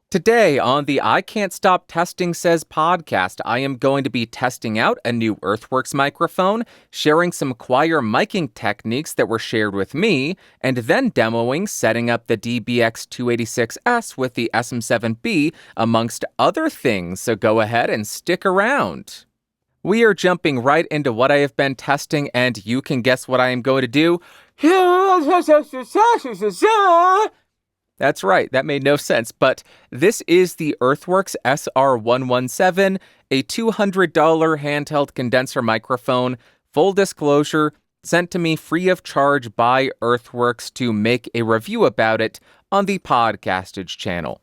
Today on the I Can't Stop Testing Says podcast, I am going to be testing out a new Earthworks microphone, sharing some choir miking techniques that were shared with me, and then demoing setting up the DBX286s with the SM7b, amongst other things, so go ahead and stick around. We are jumping right into what I have been testing, and you can guess what I am going to do. That's right, that made no sense, but this is the Earthworks SR117, a $200 handheld condenser microphone, full disclosure, sent to me free of charge by Earthworks to make a review about it on the Podcastage channel.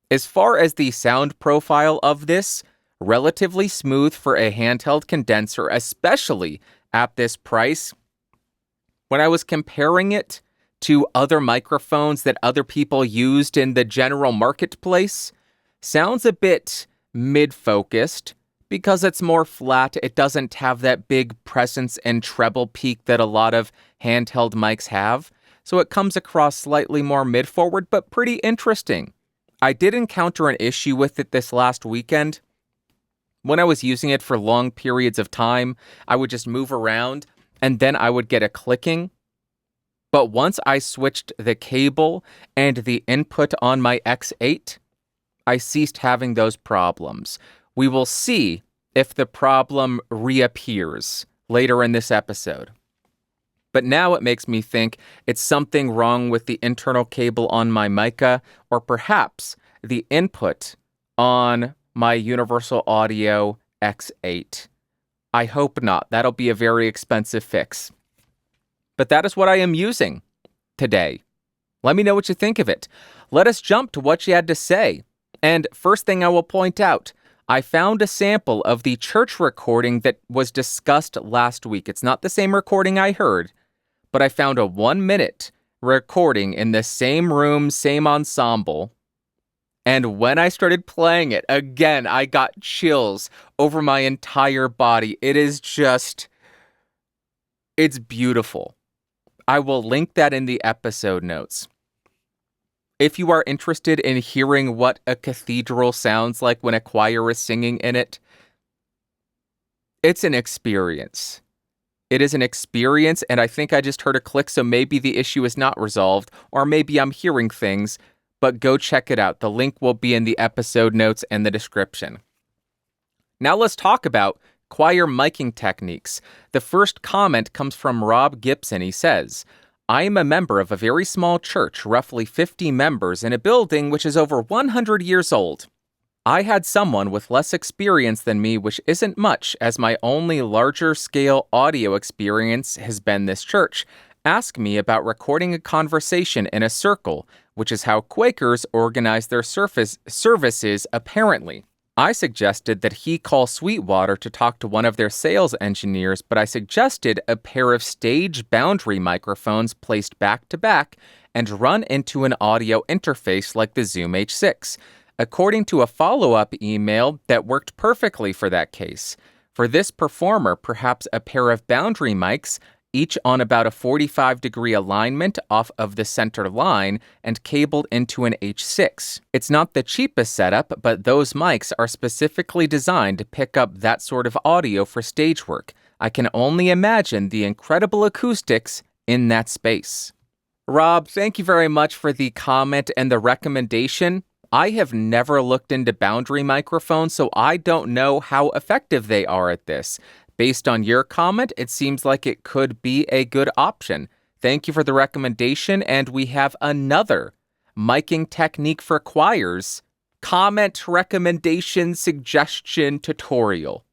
As far as the sound profile of this, relatively smooth for a handheld condenser, especially at this price. When I was comparing it to other microphones that other people used in the general marketplace, sounds a bit mid-focused because it's more flat. It doesn't have that big presence and treble peak that a lot of handheld mics have, so it comes across slightly more mid-forward, but pretty interesting. I did encounter an issue with it this last weekend. When I was using it for long periods of time, I would just move around, and then I would get a clicking. But once I switched the cable and the input on my X8, I ceased having those problems. We will see if the problem reappears later in this episode. But now it makes me think it's something wrong with the internal cable on my mica, or perhaps the input on my Universal Audio X8. I hope not. That'll be a very expensive fix. But that is what I am using today. Let me know what you think of it. Let us jump to what you had to say. And first thing I will point out, I found a sample of the church recording that was discussed last week. It's not the same recording I heard, but I found a 1-minute recording in the same room, same ensemble. And when I started playing it, again, I got chills over my entire body. It's beautiful. I will link that in the episode notes. If you are interested in hearing what a cathedral sounds like when a choir is singing in it, it's an experience. It is an experience, and I think I just heard a click, so maybe the issue is not resolved, or maybe I'm hearing things, but go check it out. The link will be in the episode notes and the description. Now let's talk about choir miking techniques. The first comment comes from Rob Gibson. He says, I am a member of a very small church, roughly 50 members, in a building which is over 100 years old. I had someone with less experience than me, which isn't much, as my only larger-scale audio experience has been this church, ask me about recording a conversation in a circle, which is how Quakers organize their services apparently. I suggested that he call Sweetwater to talk to one of their sales engineers, but I suggested a pair of stage boundary microphones placed back to back and run into an audio interface like the Zoom H6. According to a follow-up email, that worked perfectly for that case. For this performer, perhaps a pair of boundary mics, each on about a 45-degree alignment off of the center line and cabled into an H6. It's not the cheapest setup, but those mics are specifically designed to pick up that sort of audio for stage work. I can only imagine the incredible acoustics in that space. Rob, thank you very much for the comment and the recommendation. I have never looked into boundary microphones, so I don't know how effective they are at this. Based on your comment, it seems like it could be a good option. Thank you for the recommendation, and we have another miking technique for choirs comment recommendation suggestion tutorial.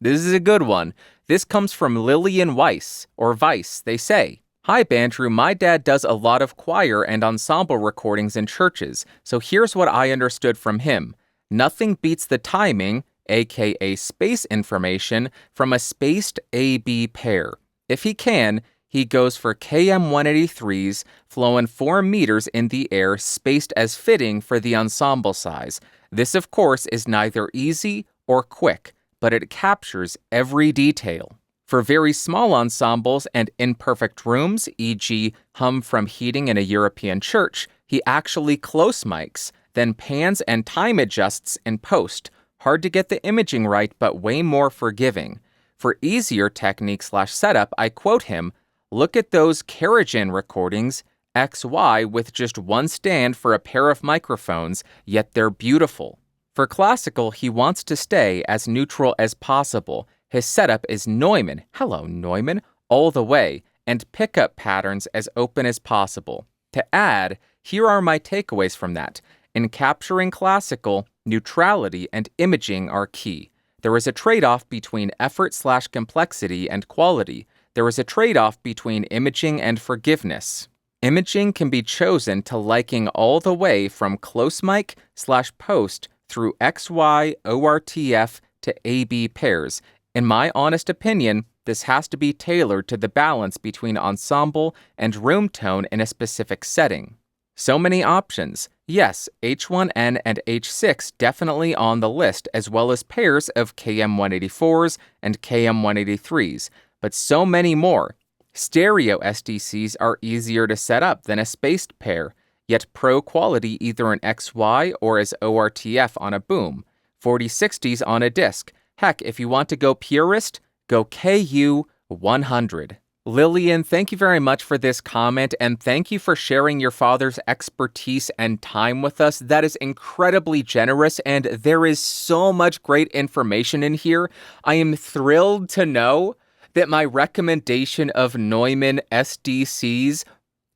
This is a good one. This comes from Lillian Weiss, or Weiss, they say. Hi, Bandrew. My dad does a lot of choir and ensemble recordings in churches, so here's what I understood from him. Nothing beats the timing, aka space information, from a spaced A-B pair. If he can, he goes for KM183s flowing 4 meters in the air, spaced as fitting for the ensemble size. This, of course, is neither easy or quick, but it captures every detail. For very small ensembles and imperfect rooms, e.g. hum from heating in a European church, he actually close mics then pans and time adjusts in post. Hard to get the imaging right, but way more forgiving. For easier technique/setup, I quote him, "Look at those Karajan recordings, XY with just one stand for a pair of microphones, yet they're beautiful." For classical, he wants to stay as neutral as possible. His setup is Neumann, hello Neumann, all the way, and pickup patterns as open as possible. To add, here are my takeaways from that. In capturing classical, neutrality and imaging are key. There is a trade-off between effort/complexity and quality. There is a trade-off between imaging and forgiveness. Imaging can be chosen to liking all the way from close mic/post through XY, ORTF to AB pairs. In my honest opinion, this has to be tailored to the balance between ensemble and room tone in a specific setting. So many options. Yes, H1N and H6 definitely on the list, as well as pairs of KM184s and KM183s, but so many more. Stereo SDCs are easier to set up than a spaced pair, yet pro quality either in XY or as ORTF on a boom, 4060s on a disc. Heck, if you want to go purist, go KU100. Lillian, thank you very much for this comment, and thank you for sharing your father's expertise and time with us. That is incredibly generous, and there is so much great information in here. I am thrilled to know that my recommendation of Neumann SDCs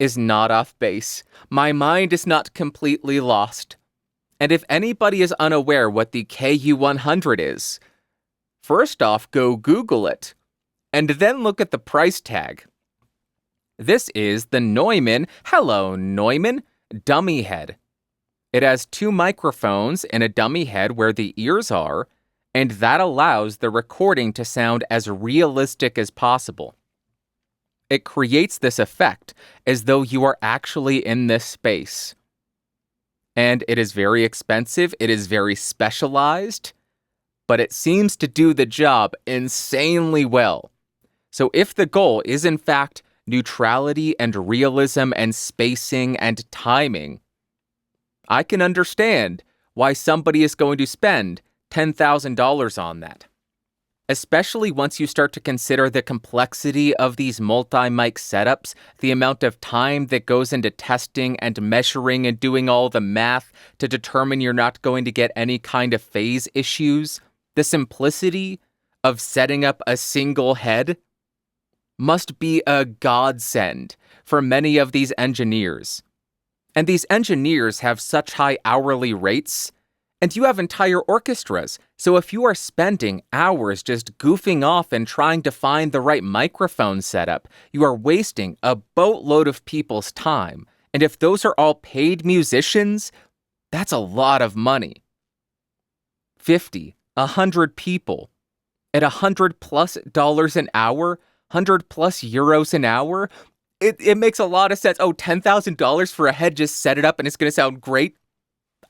is not off base. My mind is not completely lost. And if anybody is unaware what the KU100 is, first off, go Google it, and then look at the price tag. This is the Neumann, hello Neumann, dummy head. It has two microphones and a dummy head where the ears are, and that allows the recording to sound as realistic as possible. It creates this effect as though you are actually in this space. And it is very expensive, it is very specialized, but it seems to do the job insanely well. So if the goal is in fact neutrality and realism and spacing and timing, I can understand why somebody is going to spend $10,000 on that. Especially once you start to consider the complexity of these multi-mic setups, the amount of time that goes into testing and measuring and doing all the math to determine you're not going to get any kind of phase issues, the simplicity of setting up a single head must be a godsend for many of these engineers. And these engineers have such high hourly rates, and you have entire orchestras, so if you are spending hours just goofing off and trying to find the right microphone setup, you are wasting a boatload of people's time. And if those are all paid musicians, that's a lot of money. 50, 100 people at $100+ an hour, 100+ euros an hour, it makes a lot of sense. Oh, $10,000 for a head, just set it up and it's going to sound great.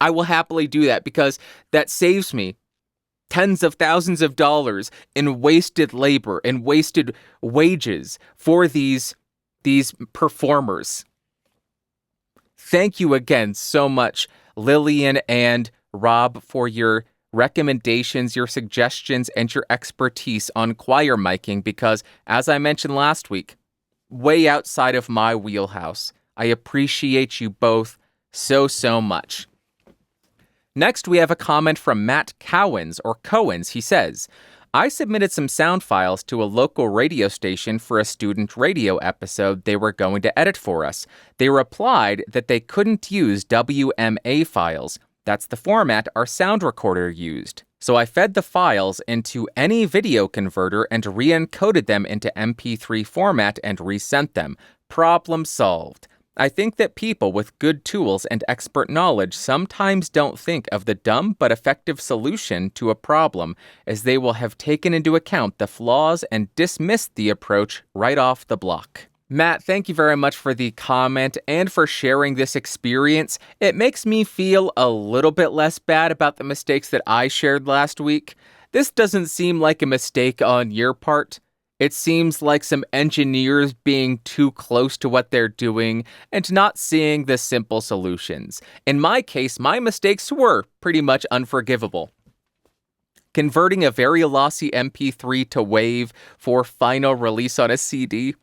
I will happily do that because that saves me tens of thousands of dollars in wasted labor and wasted wages for these performers. Thank you again so much, Lillian and Rob, for your recommendations, your suggestions, and your expertise on choir miking because, as I mentioned last week, way outside of my wheelhouse. I appreciate you both so much. Next, we have a comment from Matt Cowens, or Coens. He says, I submitted some sound files to a local radio station for a student radio episode they were going to edit for us. They replied that they couldn't use WMA files. That's the format our sound recorder used. So I fed the files into any video converter and re-encoded them into MP3 format and resent them. Problem solved. I think that people with good tools and expert knowledge sometimes don't think of the dumb but effective solution to a problem, as they will have taken into account the flaws and dismissed the approach right off the block. Matt, thank you very much for the comment and for sharing this experience. It makes me feel a little bit less bad about the mistakes that I shared last week. This doesn't seem like a mistake on your part. It seems like some engineers being too close to what they're doing and not seeing the simple solutions. In my case, my mistakes were pretty much unforgivable. Converting a very lossy MP3 to WAV for final release on a CD,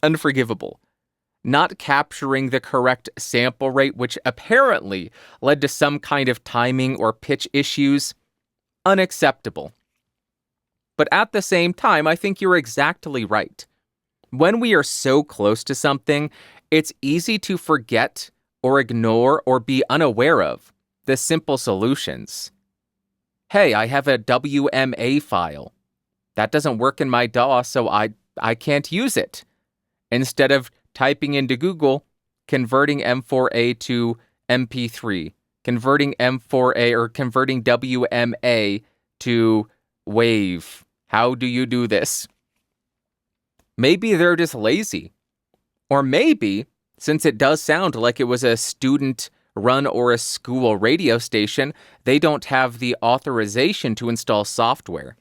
unforgivable. Not capturing the correct sample rate, which apparently led to some kind of timing or pitch issues, unacceptable. But at the same time, I think you're exactly right. When we are so close to something, it's easy to forget or ignore or be unaware of the simple solutions. Hey, I have a WMA file. That doesn't work in my DAW, so I can't use it. Instead of typing into Google, converting M4A to MP3, converting M4A or converting WMA to WAV. How do you do this? Maybe they're just lazy. Or maybe, since it does sound like it was a student-run or a school radio station, they don't have the authorization to install software.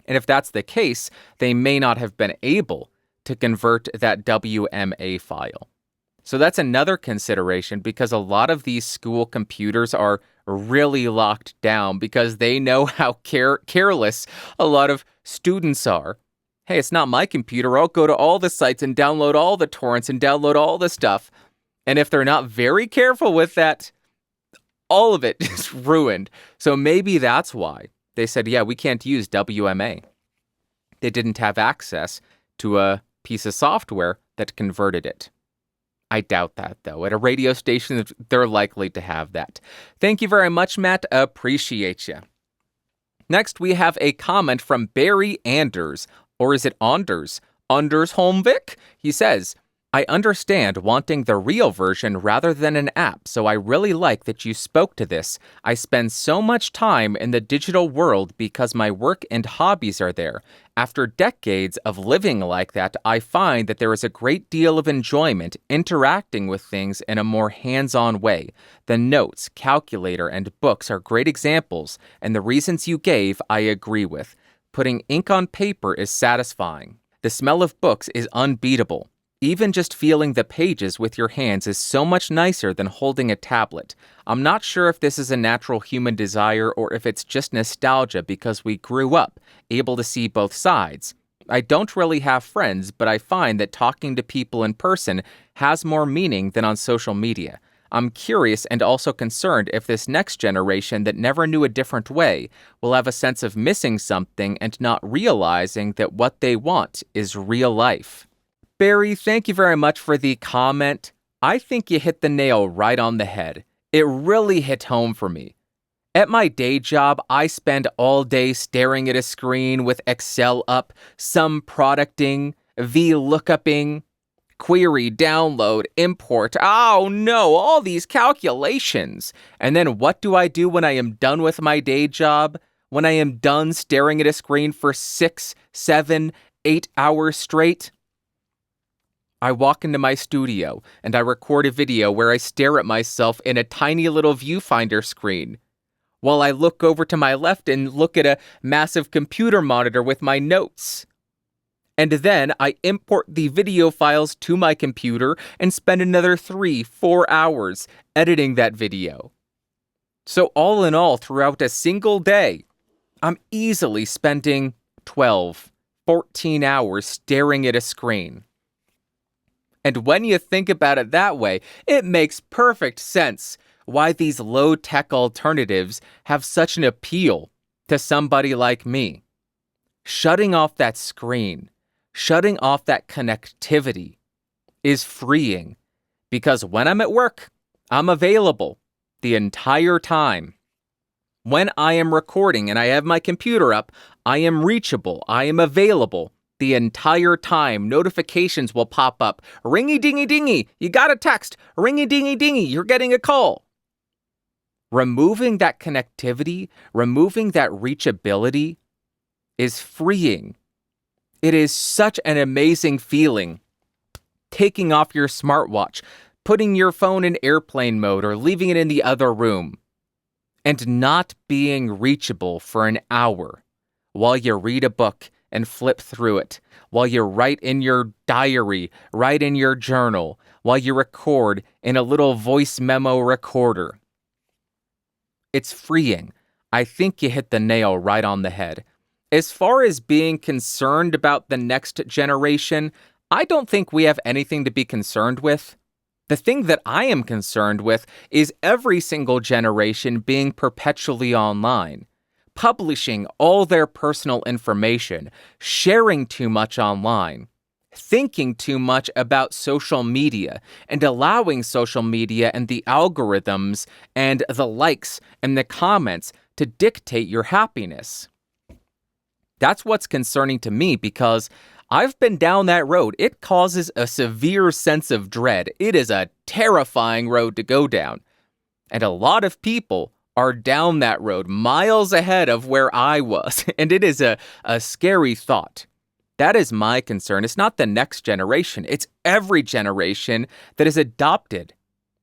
And if that's the case, they may not have been able to convert that WMA file. So that's another consideration, because a lot of these school computers are really locked down because they know how careless a lot of students are. Hey, it's not my computer. I'll go to all the sites and download all the torrents and download all the stuff. And if they're not very careful with that, all of it is ruined. So maybe that's why they said, yeah, we can't use WMA. They didn't have access to a piece of software that converted it. I doubt that, though. At a radio station, they're likely to have that. Thank you very much, Matt. Appreciate you. Next, we have a comment from Barry Anders. Or is it Anders? Anders Holmvik? He says, I understand wanting the real version rather than an app, so I really like that you spoke to this. I spend so much time in the digital world because my work and hobbies are there. After decades of living like that, I find that there is a great deal of enjoyment interacting with things in a more hands-on way. The notes, calculator, and books are great examples, and the reasons you gave I agree with. Putting ink on paper is satisfying. The smell of books is unbeatable. Even just feeling the pages with your hands is so much nicer than holding a tablet. I'm not sure if this is a natural human desire or if it's just nostalgia because we grew up able to see both sides. I don't really have friends, but I find that talking to people in person has more meaning than on social media. I'm curious and also concerned if this next generation that never knew a different way will have a sense of missing something and not realizing that what they want is real life. Barry, thank you very much for the comment. I think you hit the nail right on the head. It really hit home for me. At my day job, I spend all day staring at a screen with Excel up, some producting, VLOOKUPing, query, download, import. Oh no, all these calculations. And then what do I do when I am done with my day job? When I am done staring at a screen for 6, 7, 8 hours straight? I walk into my studio and I record a video where I stare at myself in a tiny little viewfinder screen, while I look over to my left and look at a massive computer monitor with my notes. And then I import the video files to my computer and spend another 3-4 hours editing that video. So all in all, throughout a single day, I'm easily spending 12, 14 hours staring at a screen. And when you think about it that way, it makes perfect sense why these low-tech alternatives have such an appeal to somebody like me. Shutting off that screen, shutting off that connectivity is freeing, because when I'm at work, I'm available the entire time. When I am recording and I have my computer up, I am reachable, I am available the entire time. Notifications will pop up. Ringy dingy dingy, you got a text. Ringy dingy dingy, you're getting a call. Removing that connectivity, removing that reachability is freeing. It is such an amazing feeling. Taking off your smartwatch, putting your phone in airplane mode or leaving it in the other room, and not being reachable for an hour while you read a book and flip through it, while you write in your diary, write in your journal, while you record in a little voice memo recorder. It's freeing. I think you hit the nail right on the head. As far as being concerned about the next generation, I don't think we have anything to be concerned with. The thing that I am concerned with is every single generation being perpetually online, publishing all their personal information, sharing too much online, thinking too much about social media, and allowing social media and the algorithms and the likes and the comments to dictate your happiness. That's what's concerning to me because I've been down that road. It causes a severe sense of dread. It is a terrifying road to go down. And a lot of people are down that road miles ahead of where I was. And it is a scary thought. That is my concern. It's not the next generation. It's every generation that has adopted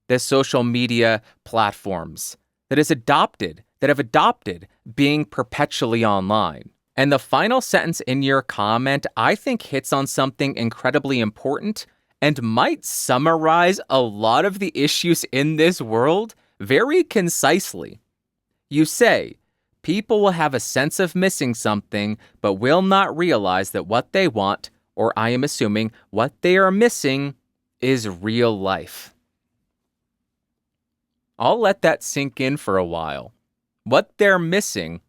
the social media platforms, that have adopted being perpetually online. And the final sentence in your comment, I think, hits on something incredibly important and might summarize a lot of the issues in this world very concisely. You say, people will have a sense of missing something, but will not realize that what they want, or I am assuming what they are missing, is real life. I'll let that sink in for a while. What they're missing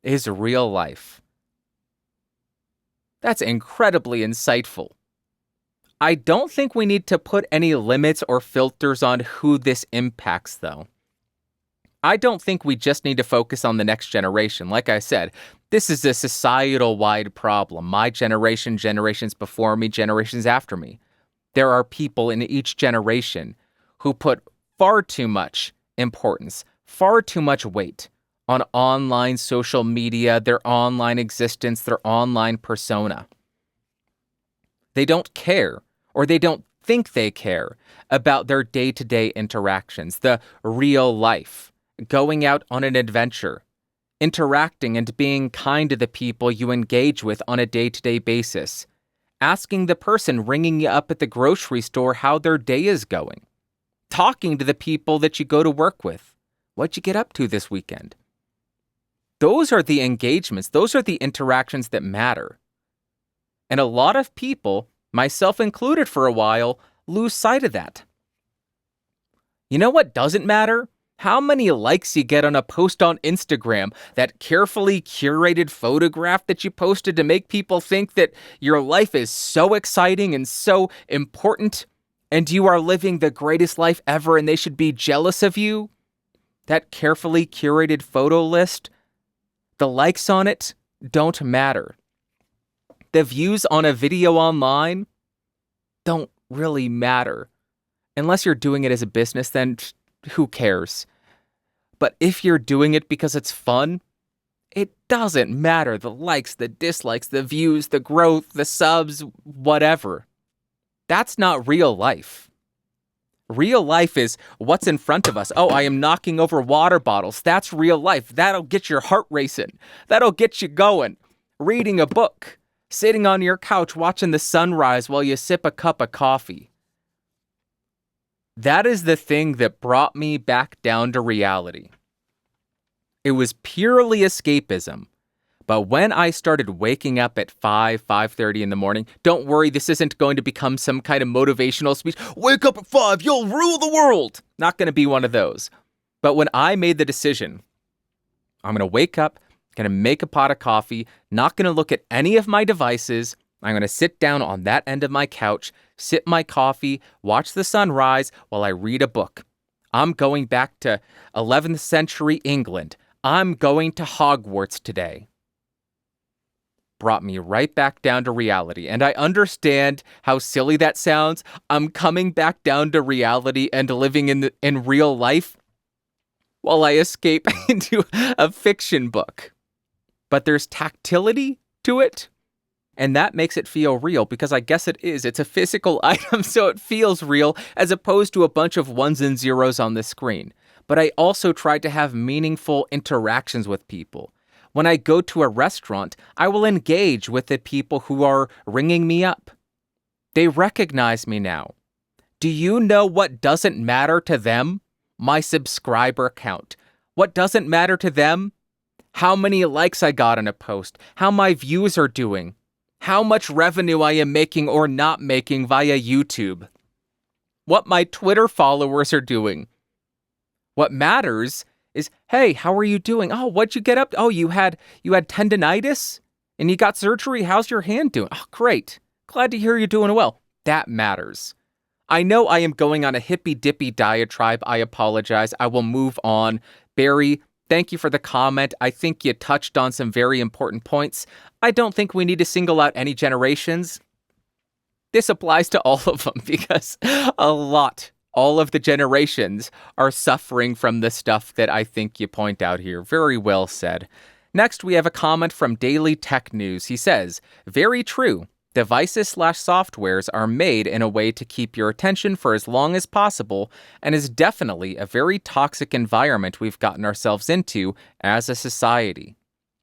is real life. That's incredibly insightful. I don't think we need to put any limits or filters on who this impacts, though. I don't think we just need to focus on the next generation. Like I said, this is a societal-wide problem. My generation, generations before me, generations after me. There are people in each generation who put far too much importance, far too much weight on online social media, their online existence, their online persona. They don't care, or they don't think they care about their day-to-day interactions, the real life, going out on an adventure, interacting and being kind to the people you engage with on a day-to-day basis, asking the person ringing you up at the grocery store how their day is going, talking to the people that you go to work with. What'd you get up to this weekend? Those are the engagements. Those are the interactions that matter. And a lot of people, myself included for a while, lose sight of that. You know what doesn't matter? How many likes you get on a post on Instagram, that carefully curated photograph that you posted to make people think that your life is so exciting and so important, and you are living the greatest life ever and they should be jealous of you? That carefully curated photo list, the likes on it don't matter. The views on a video online don't really matter. Unless you're doing it as a business, then who cares? But if you're doing it because it's fun, it doesn't matter. The likes, the dislikes, the views, the growth, the subs, whatever. That's not real life. Real life is what's in front of us. Oh, I am knocking over water bottles. That's real life. That'll get your heart racing. That'll get you going. Reading a book. Sitting on your couch watching the sunrise while you sip a cup of coffee. That is the thing that brought me back down to reality. It was purely escapism. But when I started waking up at 5:30 in the morning, don't worry, this isn't going to become some kind of motivational speech. Wake up at 5, you'll rule the world. Not going to be one of those. But when I made the decision, I'm going to wake up, going to make a pot of coffee, not going to look at any of my devices. I'm going to sit down on that end of my couch, sip my coffee, watch the sunrise while I read a book. I'm going back to 11th century England. I'm going to Hogwarts today. Brought me right back down to reality. And I understand how silly that sounds. I'm coming back down to reality and living in real life while I escape into a fiction book. But there's tactility to it, and that makes it feel real, because I guess it is. It's a physical item, so it feels real, as opposed to a bunch of ones and zeros on the screen. But I also tried to have meaningful interactions with people. When I go to a restaurant, I will engage with the people who are ringing me up. They recognize me now. Do you know what doesn't matter to them? My subscriber count. What doesn't matter to them? How many likes I got on a post, how my views are doing, how much revenue I am making or not making via YouTube, what my Twitter followers are doing. What matters is, hey, how are you doing? Oh, what'd you get up to? Oh, you had tendinitis and you got surgery. How's your hand doing? Oh, great. Glad to hear you're doing well. That matters. I know I am going on a hippy-dippy diatribe. I apologize. I will move on. Barry, thank you for the comment. I think you touched on some very important points. I don't think we need to single out any generations. This applies to all of them because all of the generations are suffering from the stuff that I think you point out here. Very well said. Next, we have a comment from Daily Tech News. He says, very true. Devices/softwares are made in a way to keep your attention for as long as possible and is definitely a very toxic environment we've gotten ourselves into as a society.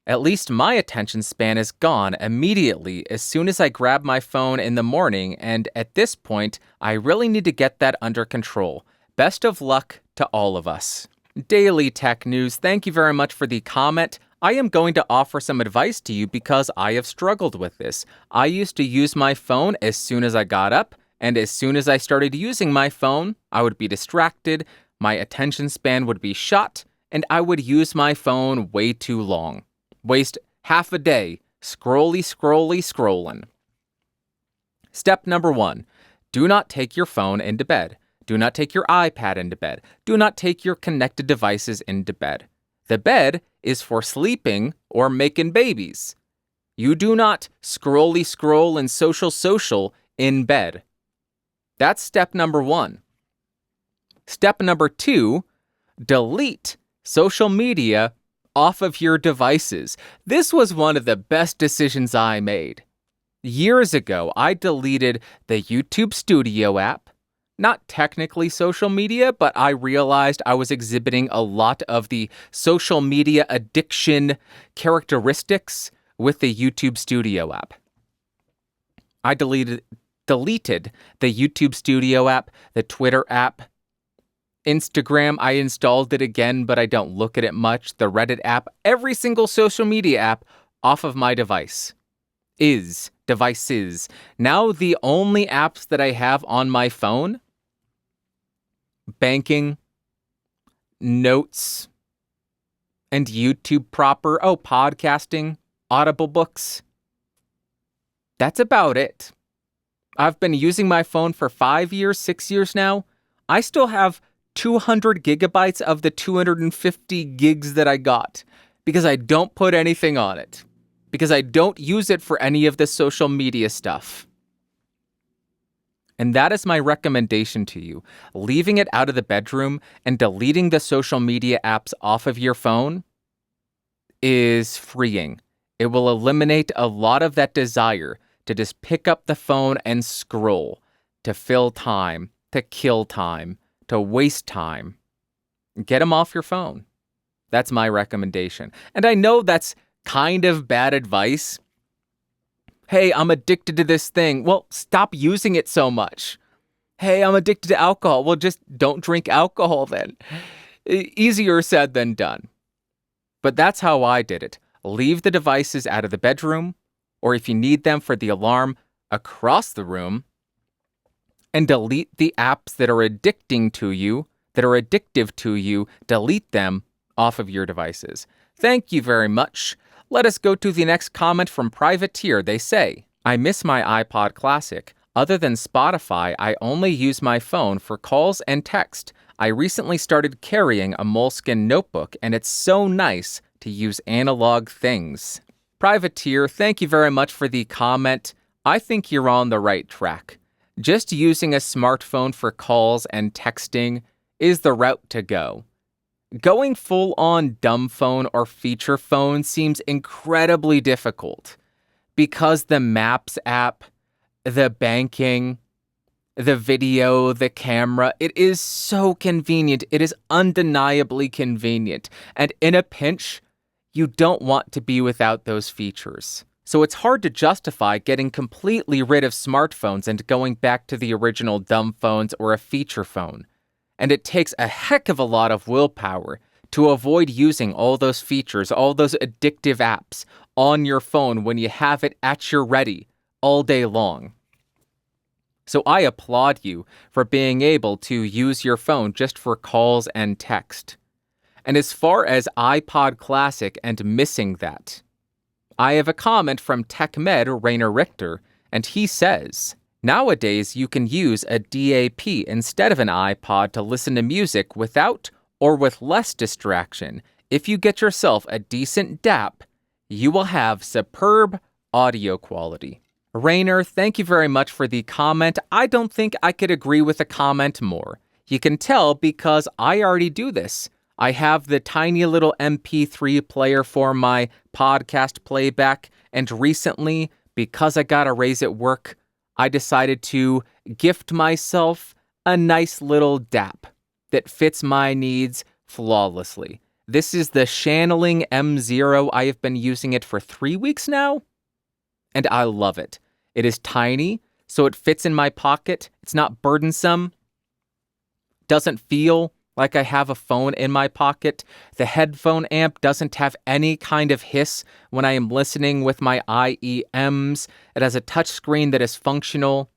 At least my attention span is gone immediately as soon as I grab my phone in the morning, and at this point, I really need to get that under control. Best of luck to all of us. Daily Tech News, thank you very much for the comment. I am going to offer some advice to you because I have struggled with this. I used to use my phone as soon as I got up, and as soon as I started using my phone, I would be distracted, my attention span would be shot, and I would use my phone way too long. Waste half a day scrolling. Step number 1, do not take your phone into bed. Do not take your iPad into bed. Do not take your connected devices into bed. The bed is for sleeping or making babies. You do not scroll and social in bed. That's step number 1. Step number 2, delete social media off of your devices. This was one of the best decisions I made. Years ago, I deleted the YouTube Studio app. Not technically social media, but I realized I was exhibiting a lot of the social media addiction characteristics with the YouTube Studio app. I deleted the YouTube Studio app, the Twitter app, Instagram, I installed it again, but I don't look at it much, the Reddit app, every single social media app off of my devices. Now the only apps that I have on my phone, banking, notes, and YouTube proper. Oh, podcasting, Audible books. That's about it. I've been using my phone for 5 years, 6 years now. I still have 200 gigabytes of the 250 gigs that I got because I don't put anything on it, because I don't use it for any of the social media stuff. And that is my recommendation to you. Leaving it out of the bedroom and deleting the social media apps off of your phone is freeing. It will eliminate a lot of that desire to just pick up the phone and scroll, to fill time, to kill time, to waste time. Get them off your phone. That's my recommendation. And I know that's kind of bad advice. Hey, I'm addicted to this thing. Well, stop using it so much. Hey, I'm addicted to alcohol. Well, just don't drink alcohol then. Easier said than done. But that's how I did it. Leave the devices out of the bedroom, or if you need them for the alarm, across the room, and delete the apps that are addictive to you, delete them off of your devices. Thank you very much. Let us go to the next comment from Privateer. They say, I miss my iPod Classic. Other than Spotify, I only use my phone for calls and text. I recently started carrying a Moleskine notebook, and it's so nice to use analog things. Privateer, thank you very much for the comment. I think you're on the right track. Just using a smartphone for calls and texting is the route to go. Going full-on dumb phone or feature phone seems incredibly difficult because the Maps app, the banking, the video, the camera, it is so convenient. It is undeniably convenient. And in a pinch, you don't want to be without those features. So it's hard to justify getting completely rid of smartphones and going back to the original dumb phones or a feature phone. And it takes a heck of a lot of willpower to avoid using all those features, all those addictive apps on your phone when you have it at your ready all day long. So I applaud you for being able to use your phone just for calls and text. And as far as iPod Classic and missing that, I have a comment from TechMed Rainer Richter, and he says, nowadays you can use a DAP instead of an iPod to listen to music without or with less distraction. If you get yourself a decent DAP, you will have superb audio quality. Rainer, thank you very much for the comment. I don't think I could agree with a comment more. You can tell because I already do this. I have the tiny little MP3 player for my podcast playback, and recently, because I got a raise at work, I decided to gift myself a nice little DAP that fits my needs flawlessly. This is the Channeling M0. I have been using it for 3 weeks now, and I love it. It is tiny, so it fits in my pocket. It's not burdensome. Doesn't feel like I have a phone in my pocket. The headphone amp doesn't have any kind of hiss when I am listening with my IEMs. It has a touchscreen that is functional.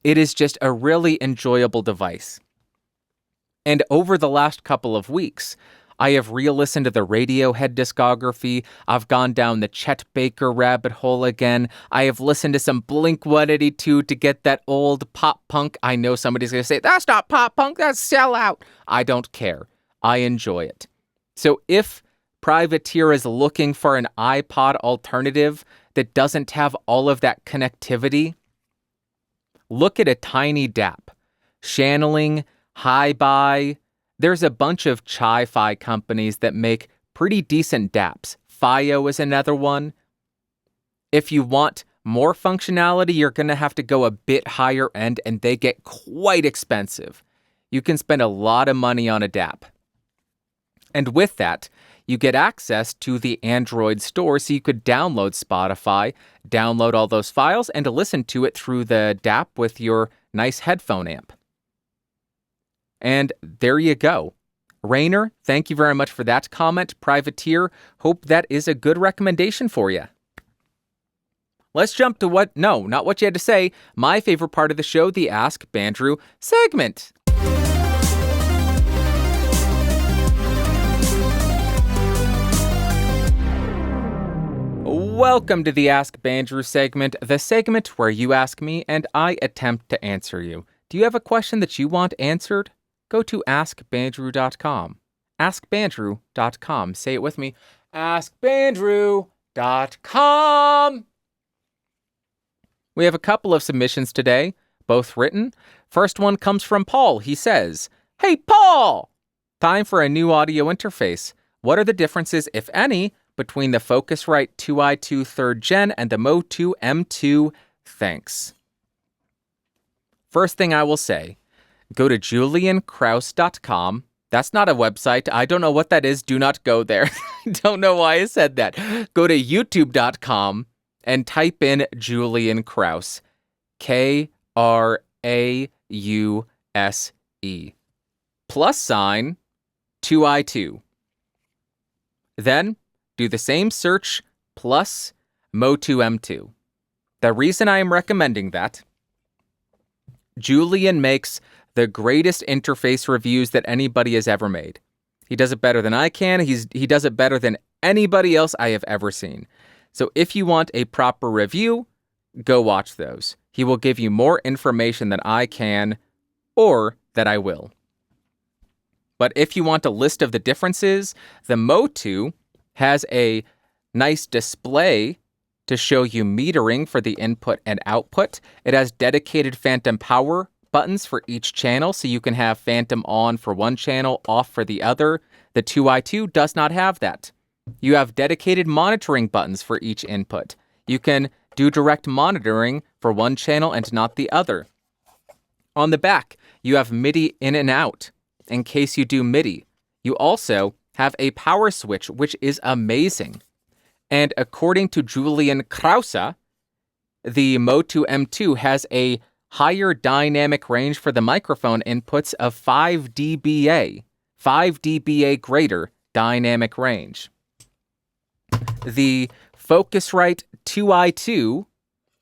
It is just a really enjoyable device. And over the last couple of weeks, I have re-listened to the Radiohead discography. I've gone down the Chet Baker rabbit hole again. I have listened to some Blink-182 to get that old pop punk. I know somebody's going to say, that's not pop punk, that's sellout. I don't care. I enjoy it. So if Privateer is looking for an iPod alternative that doesn't have all of that connectivity, look at a tiny DAP. Channeling, Hi-Bi. There's a bunch of chi-fi companies that make pretty decent DAPs. FiO is another one. If you want more functionality, you're going to have to go a bit higher end, and they get quite expensive. You can spend a lot of money on a DAP. And with that, you get access to the Android store, so you could download Spotify, download all those files, and listen to it through the DAP with your nice headphone amp. And there you go. Rainer, thank you very much for that comment. Privateer, hope that is a good recommendation for you. Let's jump to not what you had to say, my favorite part of the show, the Ask Bandrew segment. Welcome to the Ask Bandrew segment, the segment where you ask me and I attempt to answer you. Do you have a question that you want answered? Go to askbandrew.com. Askbandrew.com. Say it with me. Askbandrew.com. We have a couple of submissions today, both written. First one comes from Paul. He says, "Hey, Paul! Time for a new audio interface. What are the differences, if any, between the Focusrite 2i2 3rd Gen and the Motu M2? Thanks." First thing I will say, go to juliankraus.com. That's not a website. I don't know what that is. Do not go there. Don't know why I said that. Go to youtube.com and type in Julian Kraus. Krause. +, 2i2. Then do the same search plus Motu M2. The reason I am recommending that, Julian makes the greatest interface reviews that anybody has ever made. He does it better than I can. He does it better than anybody else I have ever seen. So if you want a proper review, go watch those. He will give you more information than I can or that I will. But if you want a list of the differences, the Motu has a nice display to show you metering for the input and output. It has dedicated phantom power buttons for each channel, so you can have phantom on for one channel, off for the other. The 2i2 does not have that. You have dedicated monitoring buttons for each input. You can do direct monitoring for one channel and not the other. On the back, you have MIDI in and out in case you do MIDI. You also have a power switch, which is amazing. And according to Julian Krause, the Motu M2 has a higher dynamic range for the microphone inputs of 5 dBA, 5 dBA greater dynamic range. The Focusrite 2i2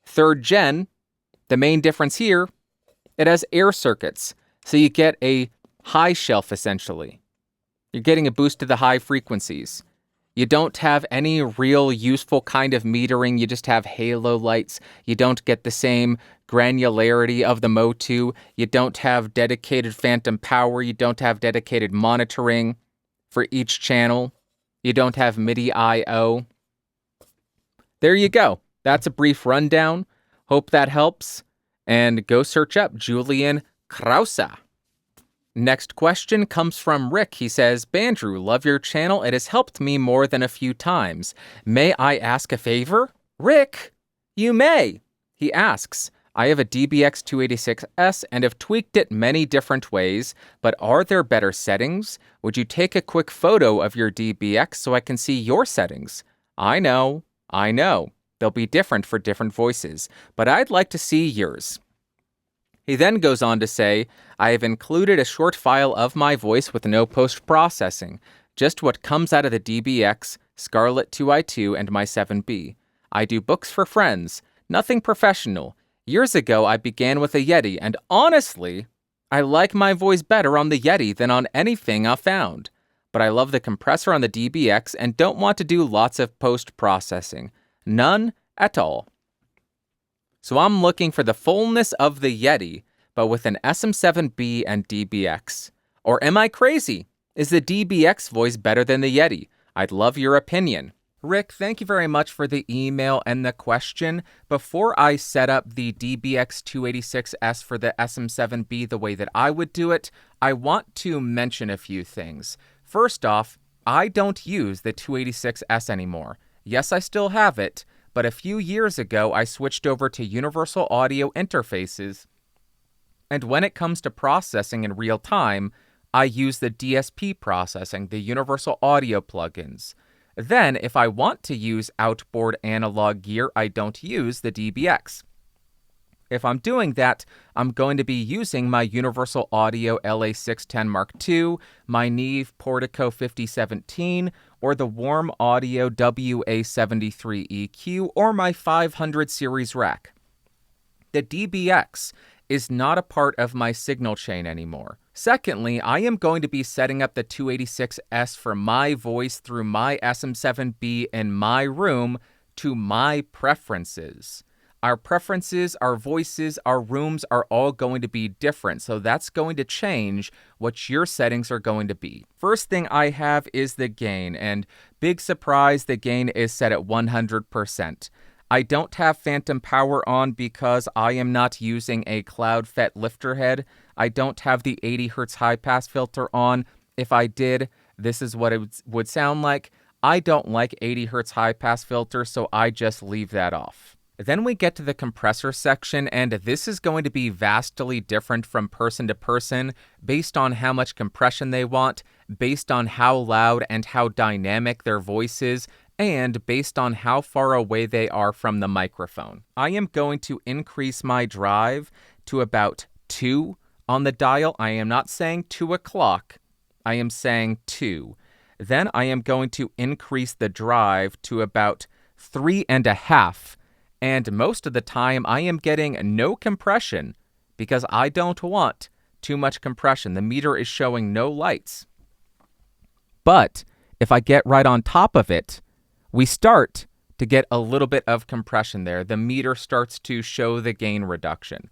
3rd gen, the main difference here, it has air circuits, so you get a high shelf essentially. You're getting a boost to the high frequencies. You don't have any real useful kind of metering, you just have halo lights. You don't get the same granularity of the Motu. You don't have dedicated phantom power. You don't have dedicated monitoring for each channel. You don't have MIDI I/O. There you go. That's a brief rundown. Hope that helps. And go search up Julian Krause. Next question comes from Rick. He says, Bandrew, love your channel. It has helped me more than a few times. May I ask a favor? Rick, you may. He asks, I have a DBX286s and have tweaked it many different ways, but are there better settings? Would you take a quick photo of your DBX so I can see your settings? I know. They'll be different for different voices, but I'd like to see yours. He then goes on to say, I have included a short file of my voice with no post-processing, just what comes out of the DBX, Scarlett 2i2, and my 7B. I do books for friends, nothing professional. Years ago, I began with a Yeti, and honestly, I like my voice better on the Yeti than on anything I've found. But I love the compressor on the DBX and don't want to do lots of post-processing. None at all. So I'm looking for the fullness of the Yeti, but with an SM7b and DBX. Or am I crazy? Is the DBX voice better than the Yeti? I'd love your opinion. Rick, thank you very much for the email and the question. Before I set up the DBX286s for the SM7b the way that I would do it, I want to mention a few things. First off, I don't use the 286s anymore. Yes, I still have it, but a few years ago I switched over to universal audio interfaces, and when it comes to processing in real time, I use the DSP processing, the universal audio plugins. Then, if I want to use outboard analog gear, I don't use the DBX. If I'm doing that, I'm going to be using my Universal Audio LA610 Mark II, my Neve Portico 5017, or the Warm Audio WA73 EQ, or my 500 series rack. The DBX is not a part of my signal chain anymore. Secondly, I am going to be setting up the 286s for my voice through my SM7B in my room to my preferences. Our preferences, our voices, our rooms are all going to be different, so that's going to change what your settings are going to be. First thing I have is the gain, and big surprise, the gain is set at 100%. I don't have phantom power on because I am not using a CloudFET lifter head. I don't have the 80 Hz high-pass filter on. If I did, this is what it would sound like. I don't like 80 Hz high-pass filter, so I just leave that off. Then we get to the compressor section, and this is going to be vastly different from person to person based on how much compression they want, based on how loud and how dynamic their voice is, and based on how far away they are from the microphone. I am going to increase my drive to about 2 on the dial. I am not saying 2 o'clock, I am saying 2. Then I am going to increase the drive to about 3.5. And most of the time, I am getting no compression because I don't want too much compression. The meter is showing no lights. But if I get right on top of it, we start to get a little bit of compression there. The meter starts to show the gain reduction.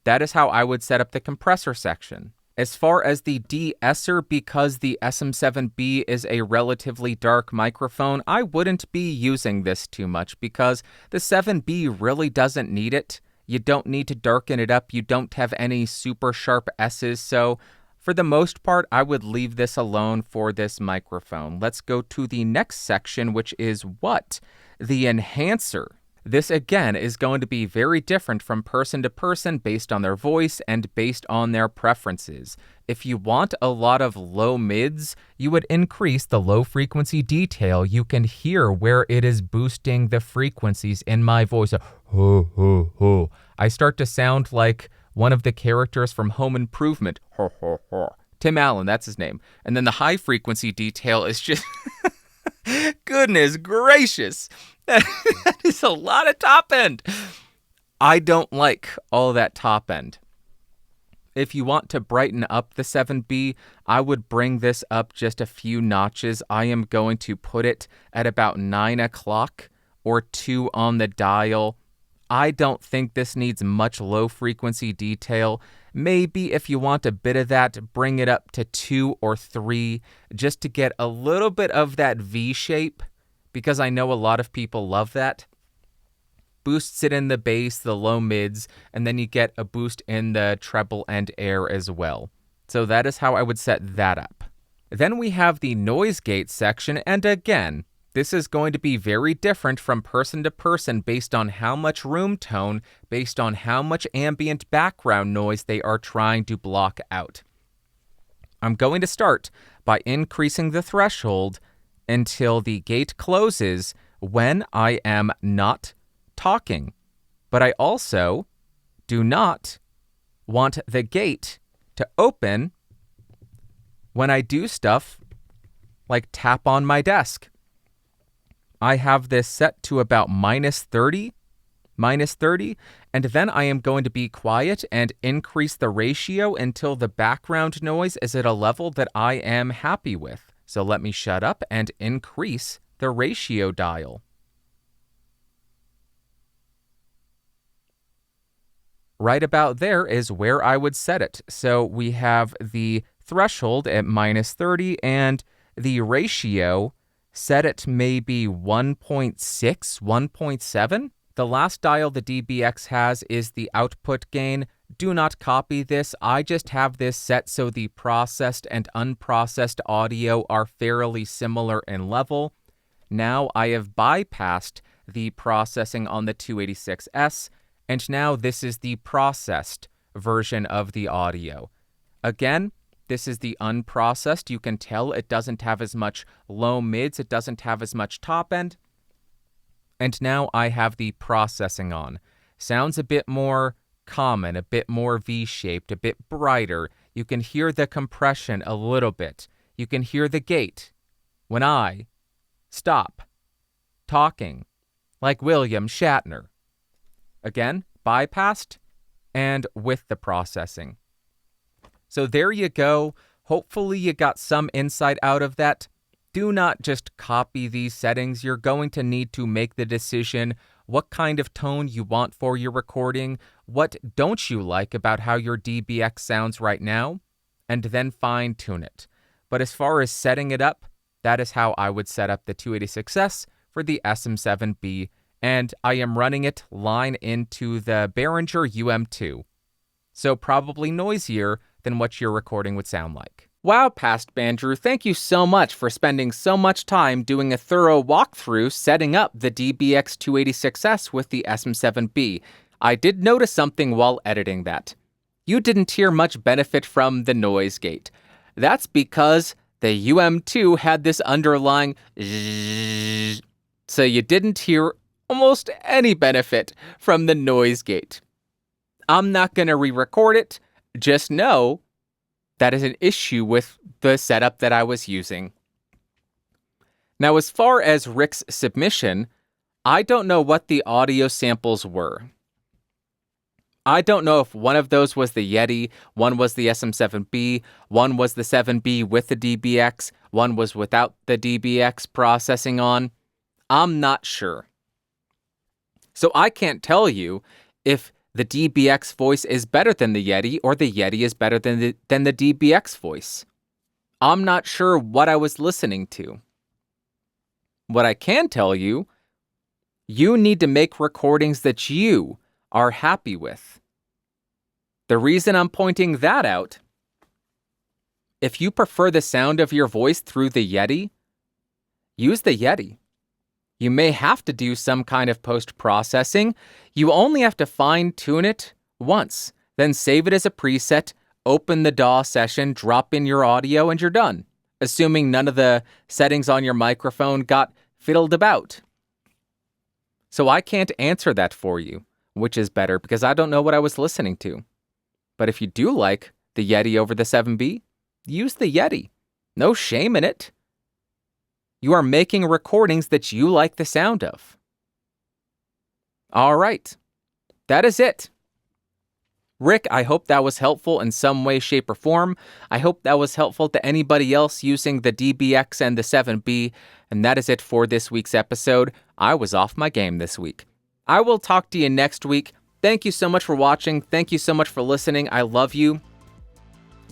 That is how I would set up the compressor section. As far as the de-esser, because the SM7B is a relatively dark microphone, I wouldn't be using this too much because the 7B really doesn't need it. You don't need to darken it up. You don't have any super sharp S's, so for the most part, I would leave this alone for this microphone. Let's go to the next section, which is what? The enhancer. This again is going to be very different from person to person based on their voice and based on their preferences. If you want a lot of low mids, you would increase the low frequency detail. You can hear where it is boosting the frequencies in my voice. Ho, ho, ho. I start to sound like one of the characters from Home Improvement. Ho, ho, ho. Tim Allen, that's his name. And then the high frequency detail is just... Goodness gracious. That is a lot of top end. I don't like all that top end. If you want to brighten up the 7B, I would bring this up just a few notches. I am going to put it at about 9 o'clock or 2 on the dial. I don't think this needs much low frequency detail. Maybe if you want a bit of that, bring it up to 2 or 3 just to get a little bit of that V shape, because I know a lot of people love that. Boosts it in the bass, the low mids, and then you get a boost in the treble and air as well. So that is how I would set that up. Then we have the noise gate section, and again, this is going to be very different from person to person based on how much room tone, based on how much ambient background noise they are trying to block out. I'm going to start by increasing the threshold until the gate closes when I am not talking. But I also do not want the gate to open when I do stuff like tap on my desk. I have this set to about minus 30, and then I am going to be quiet and increase the ratio until the background noise is at a level that I am happy with. So let me shut up and increase the ratio dial. Right about there is where I would set it. So we have the threshold at minus 30 and the ratio set at maybe 1.6, 1.7. The last dial the DBX has is the output gain. Do not copy this. I just have this set so the processed and unprocessed audio are fairly similar in level. Now I have bypassed the processing on the 286S, and now this is the processed version of the audio. Again, this is the unprocessed. You can tell it doesn't have as much low mids. It doesn't have as much top end. And now I have the processing on. Sounds a bit more common, a bit more V-shaped, a bit brighter. You can hear the compression a little bit. You can hear the gate when I stop talking, like William Shatner. Again, bypassed and with the processing. So there you go. Hopefully you got some insight out of that. Do not just copy these settings. You're going to need to make the decision what kind of tone you want for your recording, what don't you like about how your DBX sounds right now, and then fine-tune it. But as far as setting it up, that is how I would set up the 286S for the SM7b, and I am running it line into the Behringer UM2. So probably noisier than what your recording would sound like. Wow, Past Bandrew, thank you so much for spending so much time doing a thorough walkthrough setting up the DBX286S with the SM7b. I did notice something while editing that. You didn't hear much benefit from the noise gate. That's because the UM2 had this underlying zzzz, so you didn't hear almost any benefit from the noise gate. I'm not going to re-record it. Just know that is an issue with the setup that I was using. Now, as far as Rick's submission, I don't know what the audio samples were. I don't know if one of those was the Yeti, one was the SM7B, one was the 7B with the DBX, one was without the DBX processing on. I'm not sure. So I can't tell you if the DBX voice is better than the Yeti or the Yeti is better than the DBX voice. I'm not sure what I was listening to. What I can tell you, you need to make recordings that you are happy with. The reason I'm pointing that out, if you prefer the sound of your voice through the Yeti, use the Yeti. You may have to do some kind of post-processing. You only have to fine-tune it once, then save it as a preset, open the DAW session, drop in your audio, and you're done, assuming none of the settings on your microphone got fiddled about. So I can't answer that for you, which is better because I don't know what I was listening to. But if you do like the Yeti over the 7B, use the Yeti. No shame in it. You are making recordings that you like the sound of. All right. That is it. Rick, I hope that was helpful in some way, shape, or form. I hope that was helpful to anybody else using the DBX and the 7B. And that is it for this week's episode. I was off my game this week. I will talk to you next week. Thank you so much for watching. Thank you so much for listening. I love you.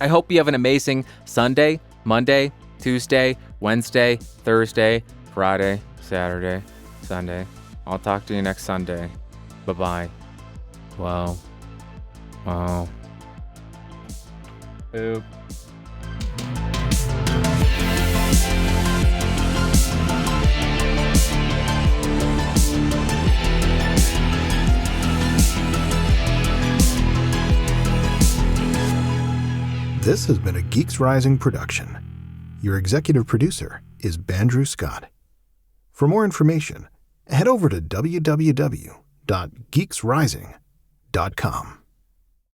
I hope you have an amazing Sunday, Monday, Tuesday, Wednesday, Thursday, Friday, Saturday, Sunday. I'll talk to you next Sunday. Bye-bye. Wow. Boop. This has been a Geeks Rising production. Your executive producer is Bandrew Scott. For more information, head over to www.geeksrising.com.